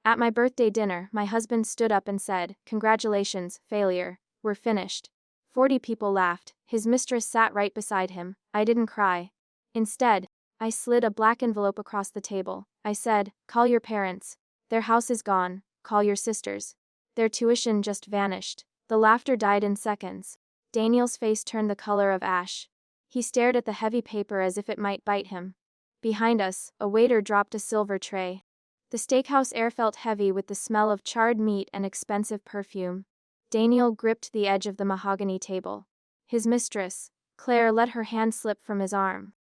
At my birthday dinner, my husband stood up and said, "Congratulations, failure. We're finished." 40 people laughed. His mistress sat right beside him. I didn't cry. Instead, I slid a black envelope across the table. I said, "Call your parents. Their house is gone. Call your sisters. Their tuition just vanished." The laughter died in seconds. Daniel's face turned the color of ash. He stared at the heavy paper as if it might bite him. Behind us, a waiter dropped a silver tray. The steakhouse air felt heavy with the smell of charred meat and expensive perfume. Daniel gripped the edge of the mahogany table. His mistress, Claire, let her hand slip from his arm.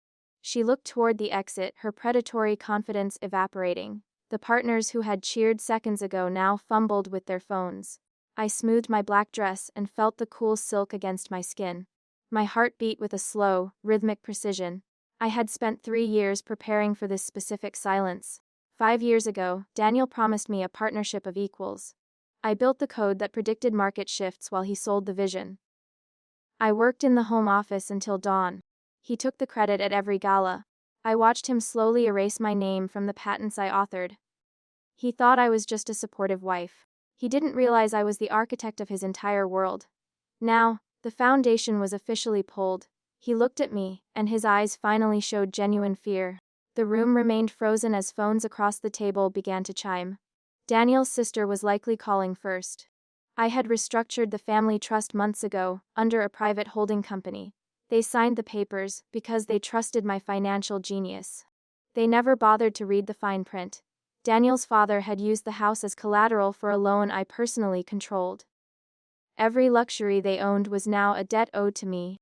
She looked toward the exit, her predatory confidence evaporating. The partners who had cheered seconds ago now fumbled with their phones. I smoothed my black dress and felt the cool silk against my skin. My heart beat with a slow, rhythmic precision. I had spent 3 years preparing for this specific silence. 5 years ago, Daniel promised me a partnership of equals. I built the code that predicted market shifts while he sold the vision. I worked in the home office until dawn. He took the credit at every gala. I watched him slowly erase my name from the patents I authored. He thought I was just a supportive wife. He didn't realize I was the architect of his entire world. Now, the foundation was officially pulled. He looked at me, and his eyes finally showed genuine fear. The room remained frozen as phones across the table began to chime. Daniel's sister was likely calling first. I had restructured the family trust months ago, under a private holding company. They signed the papers because they trusted my financial genius. They never bothered to read the fine print. Daniel's father had used the house as collateral for a loan I personally controlled. Every luxury they owned was now a debt owed to me.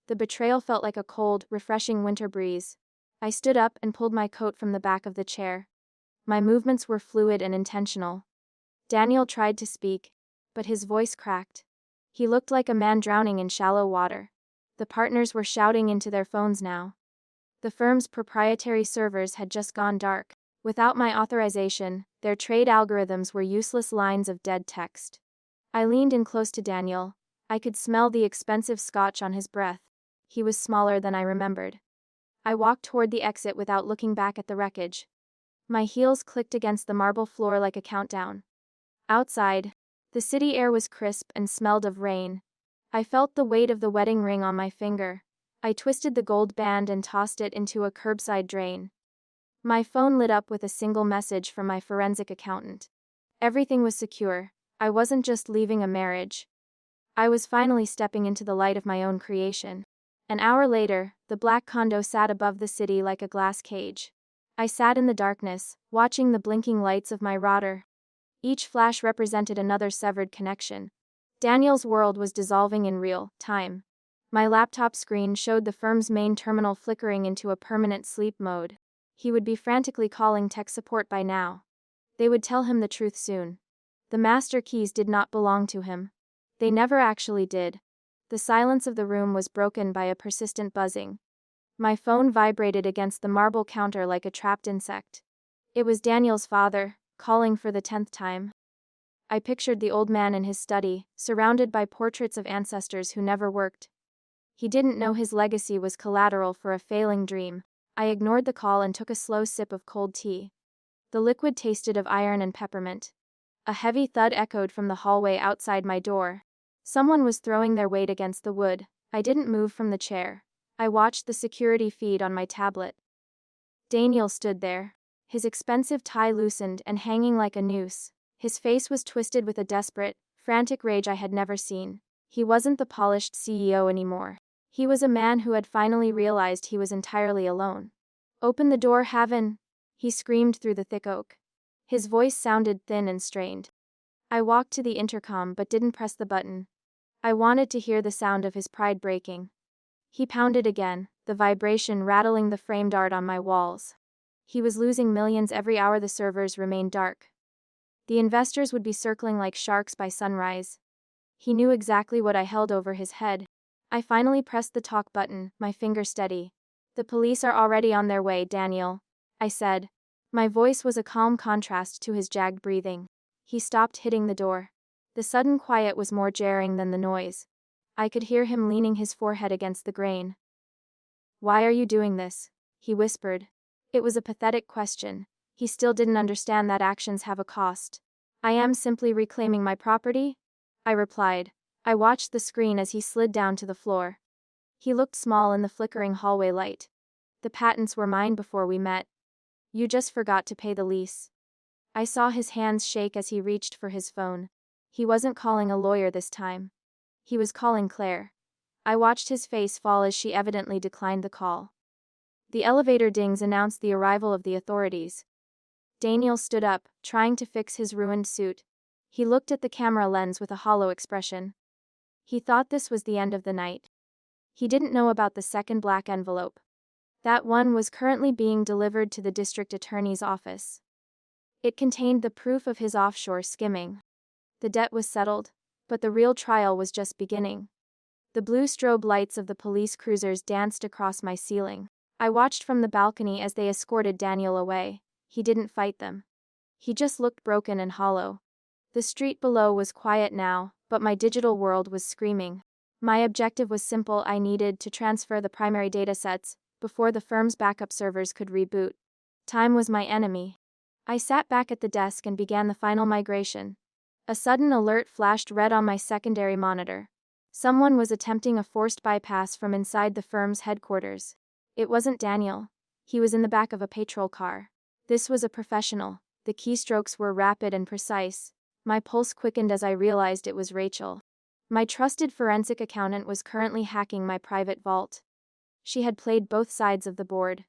The betrayal felt like a cold, refreshing winter breeze. I stood up and pulled my coat from the back of the chair. My movements were fluid and intentional. Daniel tried to speak, but his voice cracked. He looked like a man drowning in shallow water. The partners were shouting into their phones now. The firm's proprietary servers had just gone dark. Without my authorization, their trade algorithms were useless lines of dead text. I leaned in close to Daniel. I could smell the expensive scotch on his breath. He was smaller than I remembered. I walked toward the exit without looking back at the wreckage. My heels clicked against the marble floor like a countdown. Outside, the city air was crisp and smelled of rain. I felt the weight of the wedding ring on my finger. I twisted the gold band and tossed it into a curbside drain. My phone lit up with a single message from my forensic accountant. Everything was secure. I wasn't just leaving a marriage. I was finally stepping into the light of my own creation. An hour later, the black condo sat above the city like a glass cage. I sat in the darkness, watching the blinking lights of my router. Each flash represented another severed connection. Daniel's world was dissolving in real time. My laptop screen showed the firm's main terminal flickering into a permanent sleep mode. He would be frantically calling tech support by now. They would tell him the truth soon. The master keys did not belong to him. They never actually did. The silence of the room was broken by a persistent buzzing. My phone vibrated against the marble counter like a trapped insect. It was Daniel's father, calling for the 10th time. I pictured the old man in his study, surrounded by portraits of ancestors who never worked. He didn't know his legacy was collateral for a failing dream. I ignored the call and took a slow sip of cold tea. The liquid tasted of iron and peppermint. A heavy thud echoed from the hallway outside my door. Someone was throwing their weight against the wood. I didn't move from the chair. I watched the security feed on my tablet. Daniel stood there, his expensive tie loosened and hanging like a noose. His face was twisted with a desperate, frantic rage I had never seen. He wasn't the polished CEO anymore. He was a man who had finally realized he was entirely alone. "Open the door, Haven!" he screamed through the thick oak. His voice sounded thin and strained. I walked to the intercom but didn't press the button. I wanted to hear the sound of his pride breaking. He pounded again, the vibration rattling the framed art on my walls. He was losing millions every hour the servers remained dark. The investors would be circling like sharks by sunrise. He knew exactly what I held over his head. I finally pressed the talk button, my finger steady. "The police are already on their way, Daniel," I said. My voice was a calm contrast to his jagged breathing. He stopped hitting the door. The sudden quiet was more jarring than the noise. I could hear him leaning his forehead against the grain. "Why are you doing this?" he whispered. It was a pathetic question. He still didn't understand that actions have a cost. I am simply reclaiming my property, I replied. I watched the screen as he slid down to the floor. He looked small in the flickering hallway light. The patents were mine before we met. You just forgot to pay the lease. I saw his hands shake as he reached for his phone. He wasn't calling a lawyer this time. He was calling Claire. I watched his face fall as she evidently declined the call. The elevator dings announced the arrival of the authorities. Daniel stood up, trying to fix his ruined suit. He looked at the camera lens with a hollow expression. He thought this was the end of the night. He didn't know about the second black envelope. That one was currently being delivered to the district attorney's office. It contained the proof of his offshore skimming. The debt was settled, but the real trial was just beginning. The blue strobe lights of the police cruisers danced across my ceiling. I watched from the balcony as they escorted Daniel away. He didn't fight them. He just looked broken and hollow. The street below was quiet now, but my digital world was screaming. My objective was simple: I needed to transfer the primary datasets before the firm's backup servers could reboot. Time was my enemy. I sat back at the desk and began the final migration. A sudden alert flashed red on my secondary monitor. Someone was attempting a forced bypass from inside the firm's headquarters. It wasn't Daniel. He was in the back of a patrol car. This was a professional. The keystrokes were rapid and precise. My pulse quickened as I realized it was Rachel. My trusted forensic accountant was currently hacking my private vault. She had played both sides of the board.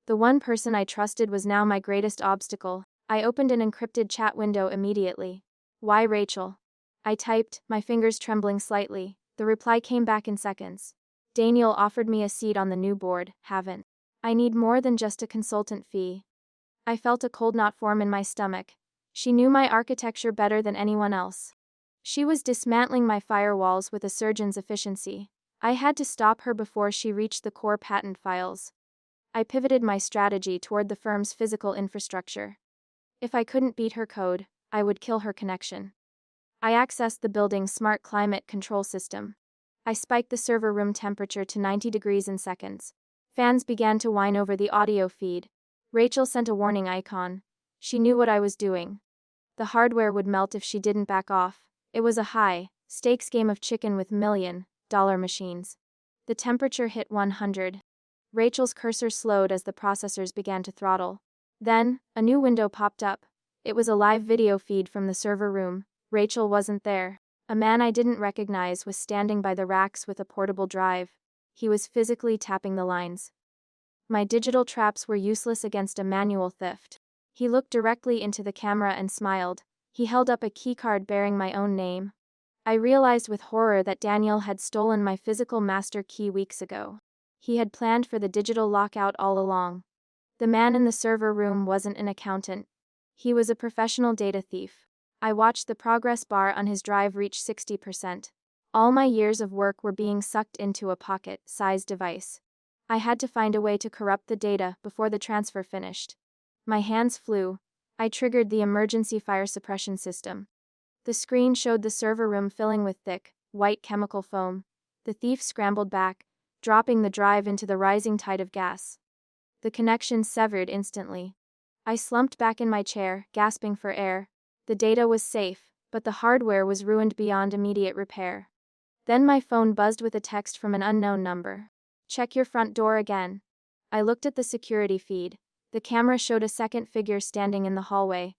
The one person I trusted was now my greatest obstacle. I opened an encrypted chat window immediately. "Why Rachel?" I typed, my fingers trembling slightly. The reply came back in seconds. "Daniel offered me a seat on the new board, haven't. I need more than just a consultant fee." I felt a cold knot form in my stomach. She knew my architecture better than anyone else. She was dismantling my firewalls with a surgeon's efficiency. I had to stop her before she reached the core patent files. I pivoted my strategy toward the firm's physical infrastructure. If I couldn't beat her code, I would kill her connection. I accessed the building's smart climate control system. I spiked the server room temperature to 90 degrees in seconds. Fans began to whine over the audio feed. Rachel sent a warning icon. She knew what I was doing. The hardware would melt if she didn't back off. It was a high-stakes game of chicken with million-dollar machines. The temperature hit 100. Rachel's cursor slowed as the processors began to throttle. Then, a new window popped up. It was a live video feed from the server room. Rachel wasn't there. A man I didn't recognize was standing by the racks with a portable drive. He was physically tapping the lines. My digital traps were useless against a manual theft. He looked directly into the camera and smiled. He held up a keycard bearing my own name. I realized with horror that Daniel had stolen my physical master key weeks ago. He had planned for the digital lockout all along. The man in the server room wasn't an accountant. He was a professional data thief. I watched the progress bar on his drive reach 60%. All my years of work were being sucked into a pocket-sized device. I had to find a way to corrupt the data before the transfer finished. My hands flew. I triggered the emergency fire suppression system. The screen showed the server room filling with thick, white chemical foam. The thief scrambled back, dropping the drive into the rising tide of gas. The connection severed instantly. I slumped back in my chair, gasping for air. The data was safe, but the hardware was ruined beyond immediate repair. Then my phone buzzed with a text from an unknown number. "Check your front door again." I looked at the security feed. The camera showed a second figure standing in the hallway.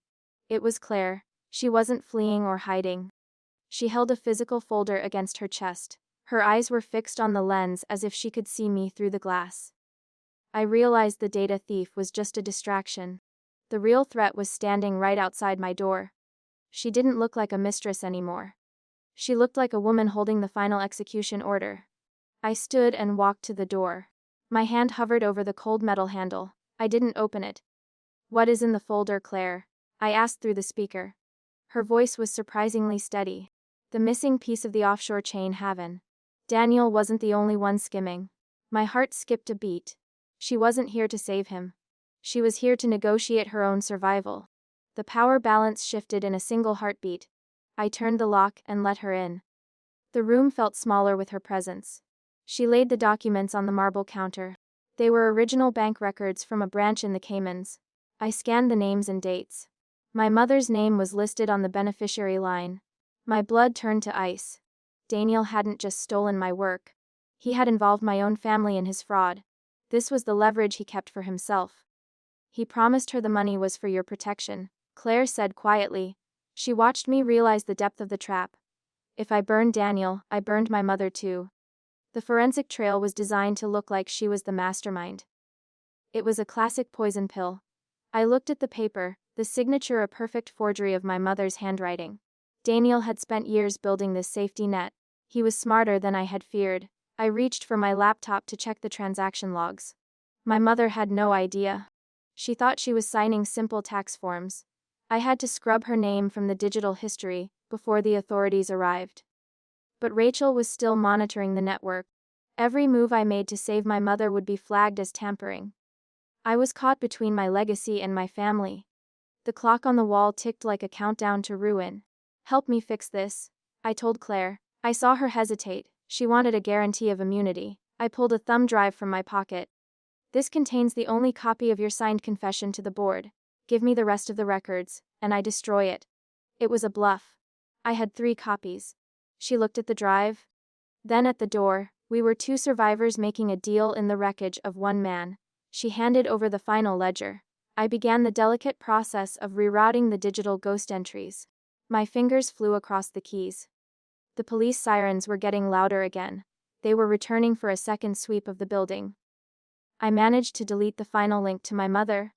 It was Claire. She wasn't fleeing or hiding. She held a physical folder against her chest. Her eyes were fixed on the lens as if she could see me through the glass. I realized the data thief was just a distraction. The real threat was standing right outside my door. She didn't look like a mistress anymore. She looked like a woman holding the final execution order. I stood and walked to the door. My hand hovered over the cold metal handle. I didn't open it. "What is in the folder, Claire?" I asked through the speaker. Her voice was surprisingly steady. "The missing piece of the offshore chain, Haven. Daniel wasn't the only one skimming." My heart skipped a beat. She wasn't here to save him. She was here to negotiate her own survival. The power balance shifted in a single heartbeat. I turned the lock and let her in. The room felt smaller with her presence. She laid the documents on the marble counter. They were original bank records from a branch in the Caymans. I scanned the names and dates. My mother's name was listed on the beneficiary line. My blood turned to ice. Daniel hadn't just stolen my work. He had involved my own family in his fraud. This was the leverage he kept for himself. He promised her the money was for your protection, Claire said quietly. She watched me realize the depth of the trap. If I burned Daniel, I burned my mother too. The forensic trail was designed to look like she was the mastermind. It was a classic poison pill. I looked at the paper, the signature a perfect forgery of my mother's handwriting. Daniel had spent years building this safety net. He was smarter than I had feared. I reached for my laptop to check the transaction logs. My mother had no idea. She thought she was signing simple tax forms. I had to scrub her name from the digital history before the authorities arrived. But Rachel was still monitoring the network. Every move I made to save my mother would be flagged as tampering. I was caught between my legacy and my family. The clock on the wall ticked like a countdown to ruin. Help me fix this, I told Claire. I saw her hesitate. She wanted a guarantee of immunity. I pulled a thumb drive from my pocket. This contains the only copy of your signed confession to the board. Give me the rest of the records, and I destroy it. It was a bluff. I had 3 copies. She looked at the drive. Then at the door, we were 2 survivors making a deal in the wreckage of 1 man. She handed over the final ledger. I began the delicate process of rerouting the digital ghost entries. My fingers flew across the keys. The police sirens were getting louder again. They were returning for a second sweep of the building. I managed to delete the final link to my mother,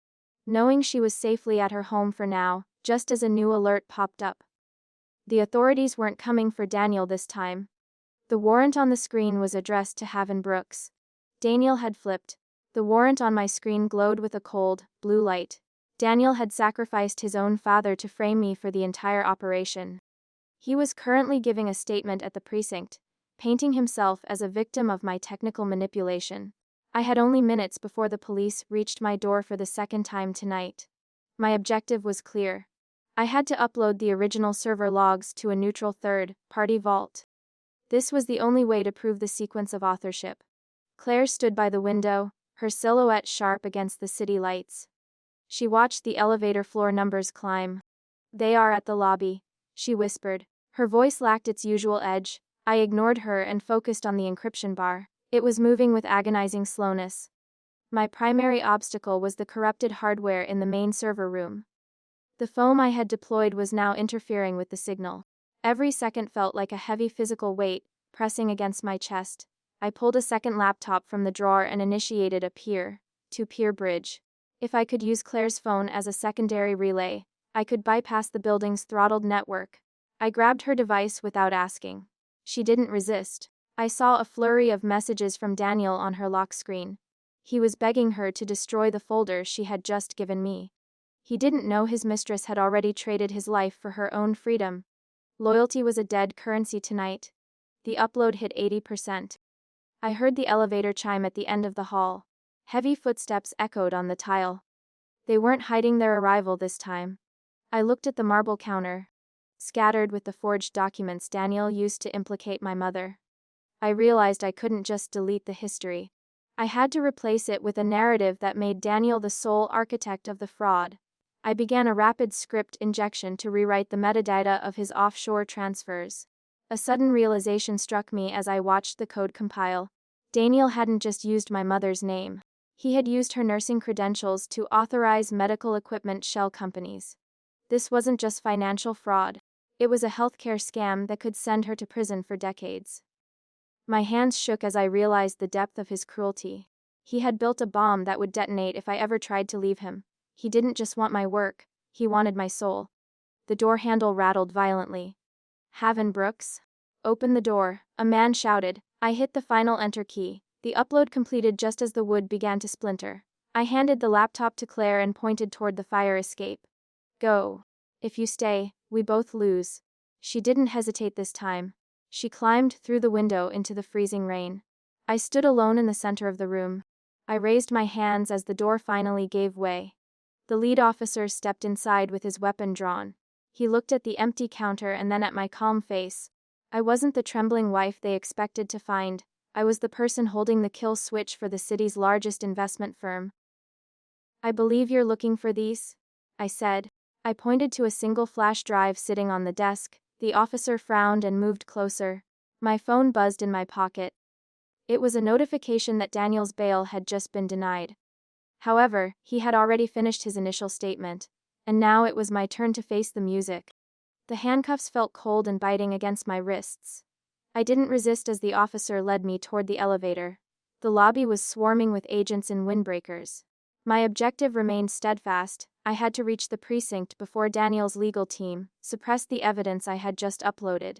knowing she was safely at her home for now, just as a new alert popped up. The authorities weren't coming for Daniel this time. The warrant on the screen was addressed to Haven Brooks. Daniel had flipped. The warrant on my screen glowed with a cold, blue light. Daniel had sacrificed his own father to frame me for the entire operation. He was currently giving a statement at the precinct, painting himself as a victim of my technical manipulation. I had only minutes before the police reached my door for the second time tonight. My objective was clear. I had to upload the original server logs to a neutral third-party vault. This was the only way to prove the sequence of authorship. Claire stood by the window, her silhouette sharp against the city lights. She watched the elevator floor numbers climb. "They are at the lobby," she whispered. Her voice lacked its usual edge. I ignored her and focused on the encryption bar. It was moving with agonizing slowness. My primary obstacle was the corrupted hardware in the main server room. The foam I had deployed was now interfering with the signal. Every second felt like a heavy physical weight pressing against my chest. I pulled a second laptop from the drawer and initiated a peer-to-peer bridge. If I could use Claire's phone as a secondary relay, I could bypass the building's throttled network. I grabbed her device without asking. She didn't resist. I saw a flurry of messages from Daniel on her lock screen. He was begging her to destroy the folder she had just given me. He didn't know his mistress had already traded his life for her own freedom. Loyalty was a dead currency tonight. The upload hit 80%. I heard the elevator chime at the end of the hall. Heavy footsteps echoed on the tile. They weren't hiding their arrival this time. I looked at the marble counter, scattered with the forged documents Daniel used to implicate my mother. I realized I couldn't just delete the history. I had to replace it with a narrative that made Daniel the sole architect of the fraud. I began a rapid script injection to rewrite the metadata of his offshore transfers. A sudden realization struck me as I watched the code compile. Daniel hadn't just used my mother's name. He had used her nursing credentials to authorize medical equipment shell companies. This wasn't just financial fraud. It was a healthcare scam that could send her to prison for decades. My hands shook as I realized the depth of his cruelty. He had built a bomb that would detonate if I ever tried to leave him. He didn't just want my work, he wanted my soul. The door handle rattled violently. "Haven Brooks? Open the door," a man shouted. I hit the final enter key. The upload completed just as the wood began to splinter. I handed the laptop to Claire and pointed toward the fire escape. "Go. If you stay, we both lose." She didn't hesitate this time. She climbed through the window into the freezing rain. I stood alone in the center of the room. I raised my hands as the door finally gave way. The lead officer stepped inside with his weapon drawn. He looked at the empty counter and then at my calm face. I wasn't the trembling wife they expected to find. I was the person holding the kill switch for the city's largest investment firm. I believe you're looking for these? I said. I pointed to a single flash drive sitting on the desk. The officer frowned and moved closer. My phone buzzed in my pocket. It was a notification that Daniel's bail had just been denied. However, he had already finished his initial statement, and now it was my turn to face the music. The handcuffs felt cold and biting against my wrists. I didn't resist as the officer led me toward the elevator. The lobby was swarming with agents in windbreakers. My objective remained steadfast. I had to reach the precinct before Daniel's legal team suppressed the evidence I had just uploaded.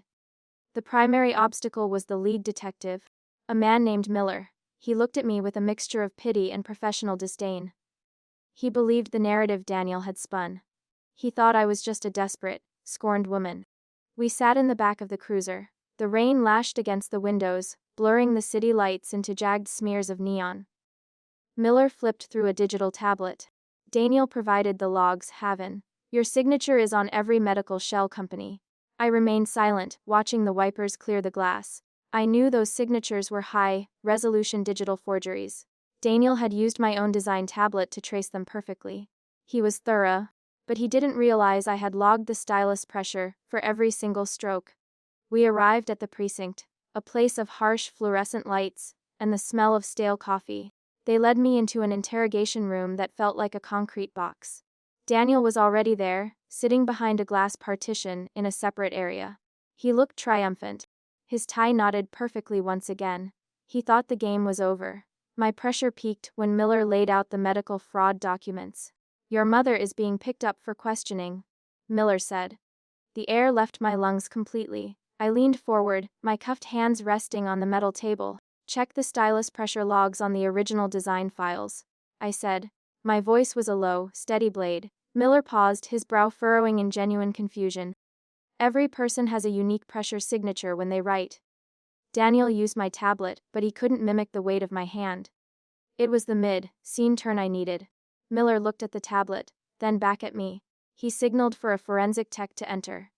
The primary obstacle was the lead detective, a man named Miller. He looked at me with a mixture of pity and professional disdain. He believed the narrative Daniel had spun. He thought I was just a desperate, scorned woman. We sat in the back of the cruiser. The rain lashed against the windows, blurring the city lights into jagged smears of neon. Miller flipped through a digital tablet. Daniel provided the logs. Haven. Your signature is on every medical shell company. I remained silent, watching the wipers clear the glass. I knew those signatures were high-resolution digital forgeries. Daniel had used my own design tablet to trace them perfectly. He was thorough, but he didn't realize I had logged the stylus pressure for every single stroke. We arrived at the precinct, a place of harsh fluorescent lights and the smell of stale coffee. They led me into an interrogation room that felt like a concrete box. Daniel was already there, sitting behind a glass partition in a separate area. He looked triumphant. His tie knotted perfectly once again. He thought the game was over. My pressure peaked when Miller laid out the medical fraud documents. Your mother is being picked up for questioning, Miller said. The air left my lungs completely. I leaned forward, my cuffed hands resting on the metal table. Check the stylus pressure logs on the original design files, I said. My voice was a low, steady blade. Miller paused, his brow furrowing in genuine confusion. Every person has a unique pressure signature when they write. Daniel used my tablet, but he couldn't mimic the weight of my hand. It was the mid-scene turn I needed. Miller looked at the tablet, then back at me. He signaled for a forensic tech to enter.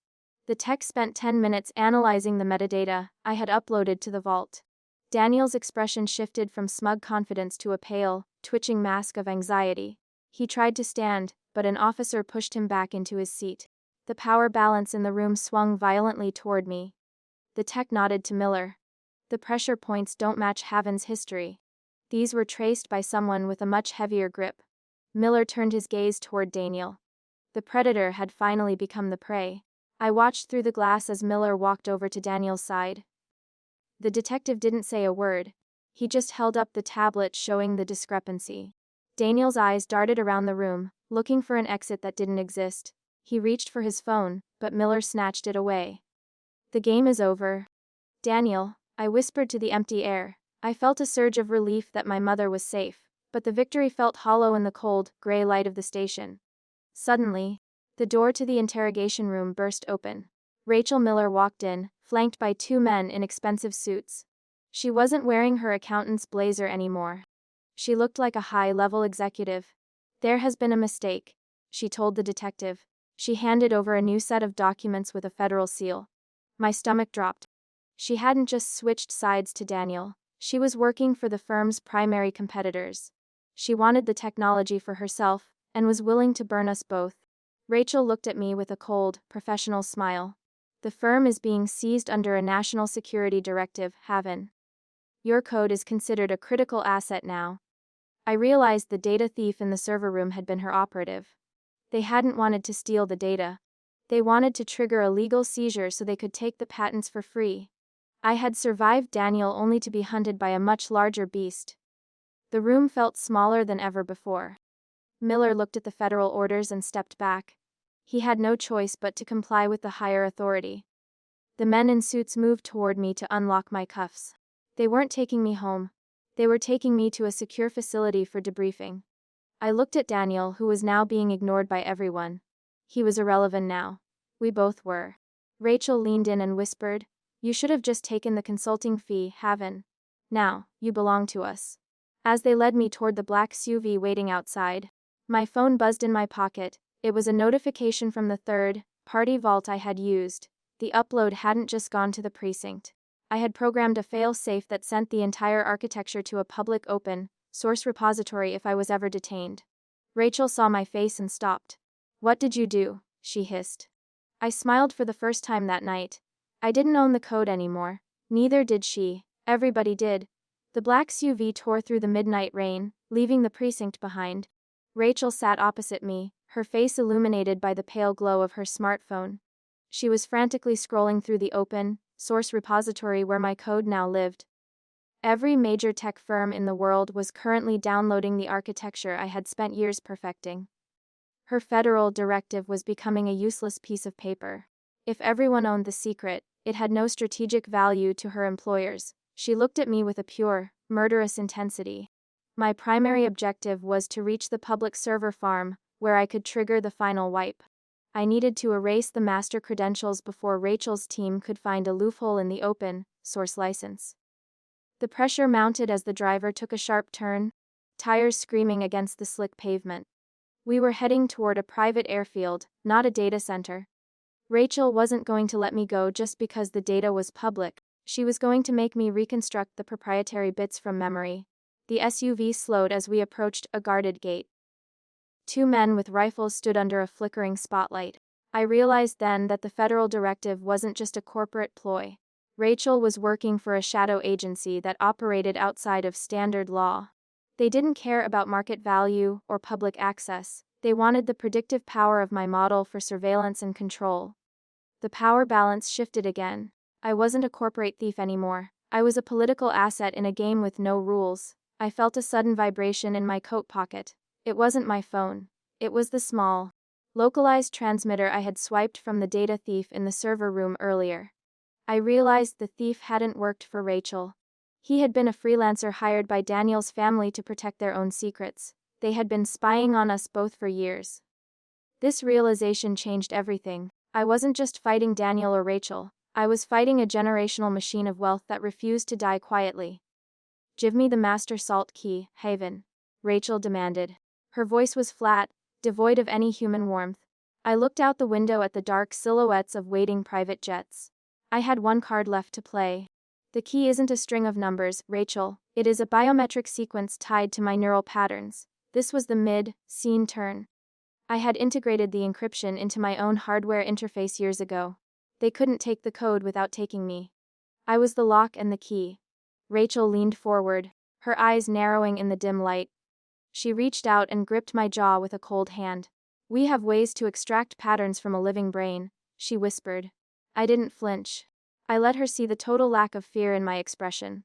The tech spent 10 minutes analyzing the metadata I had uploaded to the vault. Daniel's expression shifted from smug confidence to a pale, twitching mask of anxiety. He tried to stand, but an officer pushed him back into his seat. The power balance in the room swung violently toward me. The tech nodded to Miller. The pressure points don't match Haven's history. These were traced by someone with a much heavier grip. Miller turned his gaze toward Daniel. The predator had finally become the prey. I watched through the glass as Miller walked over to Daniel's side. The detective didn't say a word. He just held up the tablet showing the discrepancy. Daniel's eyes darted around the room, looking for an exit that didn't exist. He reached for his phone, but Miller snatched it away. The game is over. Daniel, I whispered to the empty air. I felt a surge of relief that my mother was safe, but the victory felt hollow in the cold, gray light of the station. Suddenly, the door to the interrogation room burst open. Rachel Miller walked in, flanked by two men in expensive suits. She wasn't wearing her accountant's blazer anymore. She looked like a high-level executive. There has been a mistake, she told the detective. She handed over a new set of documents with a federal seal. My stomach dropped. She hadn't just switched sides to Daniel. She was working for the firm's primary competitors. She wanted the technology for herself, and was willing to burn us both. Rachel looked at me with a cold, professional smile. The firm is being seized under a national security directive, Haven. Your code is considered a critical asset now. I realized the data thief in the server room had been her operative. They hadn't wanted to steal the data. They wanted to trigger a legal seizure so they could take the patents for free. I had survived Daniel only to be hunted by a much larger beast. The room felt smaller than ever before. Miller looked at the federal orders and stepped back. He had no choice but to comply with the higher authority. The men in suits moved toward me to unlock my cuffs. They weren't taking me home. They were taking me to a secure facility for debriefing. I looked at Daniel, who was now being ignored by everyone. He was irrelevant now. We both were. Rachel leaned in and whispered, "You should have just taken the consulting fee, Haven. Now, you belong to us." As they led me toward the black SUV waiting outside, my phone buzzed in my pocket. It was a notification from the third-party vault I had used. The upload hadn't just gone to the precinct. I had programmed a fail-safe that sent the entire architecture to a public open-source repository if I was ever detained. Rachel saw my face and stopped. "What did you do?" she hissed. I smiled for the first time that night. I didn't own the code anymore. Neither did she. Everybody did. The black SUV tore through the midnight rain, leaving the precinct behind. Rachel sat opposite me, her face illuminated by the pale glow of her smartphone. She was frantically scrolling through the open source repository where my code now lived. Every major tech firm in the world was currently downloading the architecture I had spent years perfecting. Her federal directive was becoming a useless piece of paper. If everyone owned the secret, it had no strategic value to her employers. She looked at me with a pure, murderous intensity. My primary objective was to reach the public server farm, where I could trigger the final wipe. I needed to erase the master credentials before Rachel's team could find a loophole in the open source license. The pressure mounted as the driver took a sharp turn, tires screaming against the slick pavement. We were heading toward a private airfield, not a data center. Rachel wasn't going to let me go just because the data was public. She was going to make me reconstruct the proprietary bits from memory. The SUV slowed as we approached a guarded gate. Two men with rifles stood under a flickering spotlight. I realized then that the federal directive wasn't just a corporate ploy. Rachel was working for a shadow agency that operated outside of standard law. They didn't care about market value or public access. They wanted the predictive power of my model for surveillance and control. The power balance shifted again. I wasn't a corporate thief anymore. I was a political asset in a game with no rules. I felt a sudden vibration in my coat pocket. It wasn't my phone. It was the small, localized transmitter I had swiped from the data thief in the server room earlier. I realized the thief hadn't worked for Rachel. He had been a freelancer hired by Daniel's family to protect their own secrets. They had been spying on us both for years. This realization changed everything. I wasn't just fighting Daniel or Rachel. I was fighting a generational machine of wealth that refused to die quietly. "Give me the master salt key, Haven," Rachel demanded. Her voice was flat, devoid of any human warmth. I looked out the window at the dark silhouettes of waiting private jets. I had one card left to play. "The key isn't a string of numbers, Rachel. It is a biometric sequence tied to my neural patterns." This was the mid-scene turn. I had integrated the encryption into my own hardware interface years ago. They couldn't take the code without taking me. I was the lock and the key. Rachel leaned forward, her eyes narrowing in the dim light. She reached out and gripped my jaw with a cold hand. "We have ways to extract patterns from a living brain," she whispered. I didn't flinch. I let her see the total lack of fear in my expression.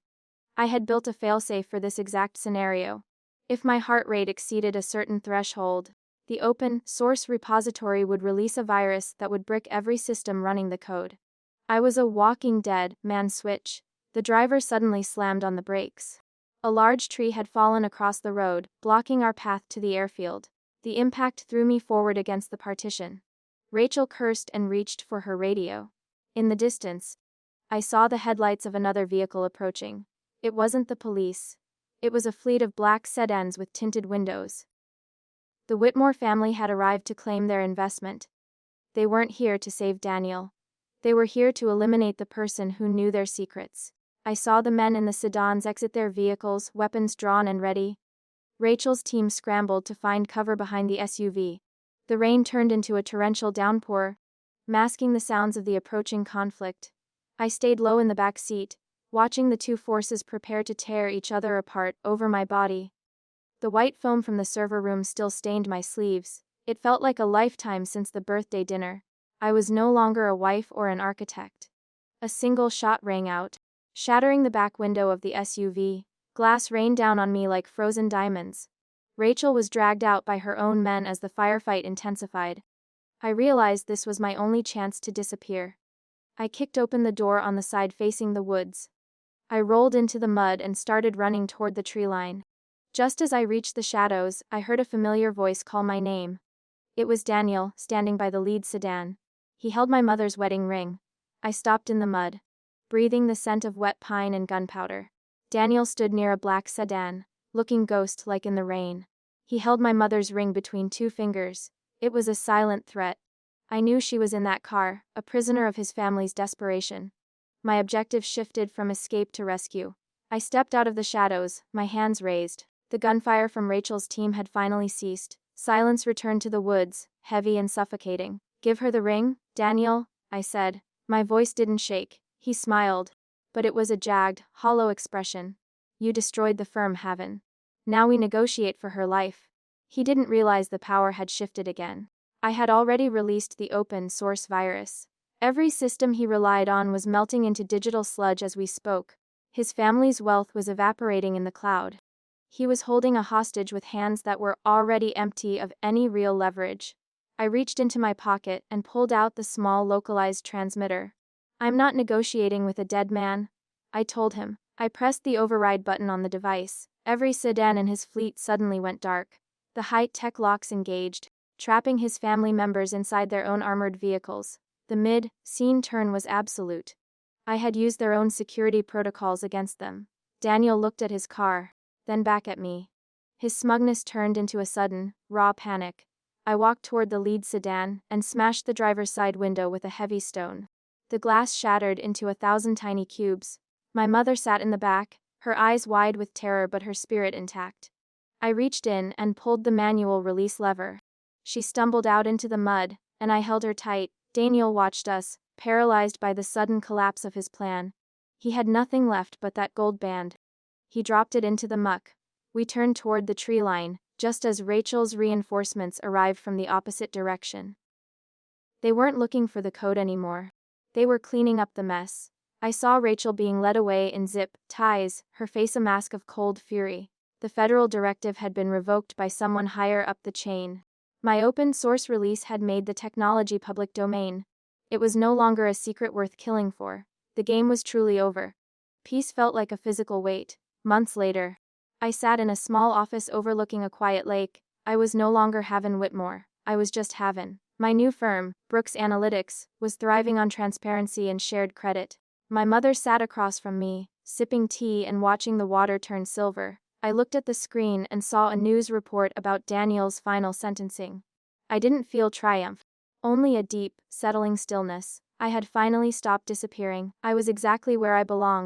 I had built a failsafe for this exact scenario. If my heart rate exceeded a certain threshold, the open source repository would release a virus that would brick every system running the code. I was a walking dead man switch. The driver suddenly slammed on the brakes. A large tree had fallen across the road, blocking our path to the airfield. The impact threw me forward against the partition. Rachel cursed and reached for her radio. In the distance, I saw the headlights of another vehicle approaching. It wasn't the police. It was a fleet of black sedans with tinted windows. The Whitmore family had arrived to claim their investment. They weren't here to save Daniel. They were here to eliminate the person who knew their secrets. I saw the men in the sedans exit their vehicles, weapons drawn and ready. Rachel's team scrambled to find cover behind the SUV. The rain turned into a torrential downpour, masking the sounds of the approaching conflict. I stayed low in the back seat, watching the two forces prepare to tear each other apart over my body. The white foam from the server room still stained my sleeves. It felt like a lifetime since the birthday dinner. I was no longer a wife or an architect. A single shot rang out, shattering the back window of the SUV. Glass rained down on me like frozen diamonds. Rachel was dragged out by her own men as the firefight intensified. I realized this was my only chance to disappear. I kicked open the door on the side facing the woods. I rolled into the mud and started running toward the tree line. Just as I reached the shadows, I heard a familiar voice call my name. It was Daniel, standing by the lead sedan. He held my mother's wedding ring. I stopped in the mud, breathing the scent of wet pine and gunpowder. Daniel stood near a black sedan, looking ghost-like in the rain. He held my mother's ring between two fingers. It was a silent threat. I knew she was in that car, a prisoner of his family's desperation. My objective shifted from escape to rescue. I stepped out of the shadows, my hands raised. The gunfire from Rachel's team had finally ceased. Silence returned to the woods, heavy and suffocating. "Give her the ring, Daniel," I said. My voice didn't shake. He smiled. But it was a jagged, hollow expression. "You destroyed the firm, haven't? Now we negotiate for her life." He didn't realize the power had shifted again. I had already released the open source virus. Every system he relied on was melting into digital sludge as we spoke. His family's wealth was evaporating in the cloud. He was holding a hostage with hands that were already empty of any real leverage. I reached into my pocket and pulled out the small localized transmitter. "I'm not negotiating with a dead man," I told him. I pressed the override button on the device. Every sedan in his fleet suddenly went dark. The high-tech locks engaged, trapping his family members inside their own armored vehicles. The mid-scene turn was absolute. I had used their own security protocols against them. Daniel looked at his car, then back at me. His smugness turned into a sudden, raw panic. I walked toward the lead sedan and smashed the driver's side window with a heavy stone. The glass shattered into 1,000 tiny cubes. My mother sat in the back, her eyes wide with terror but her spirit intact. I reached in and pulled the manual release lever. She stumbled out into the mud, and I held her tight. Daniel watched us, paralyzed by the sudden collapse of his plan. He had nothing left but that gold band. He dropped it into the muck. We turned toward the tree line, just as Rachel's reinforcements arrived from the opposite direction. They weren't looking for the code anymore. They were cleaning up the mess. I saw Rachel being led away in zip ties, her face a mask of cold fury. The federal directive had been revoked by someone higher up the chain. My open source release had made the technology public domain. It was no longer a secret worth killing for. The game was truly over. Peace felt like a physical weight. Months later, I sat in a small office overlooking a quiet lake. I was no longer Haven Whitmore. I was just Haven. My new firm, Brooks Analytics, was thriving on transparency and shared credit. My mother sat across from me, sipping tea and watching the water turn silver. I looked at the screen and saw a news report about Daniel's final sentencing. I didn't feel triumph, only a deep, settling stillness. I had finally stopped disappearing. I was exactly where I belonged,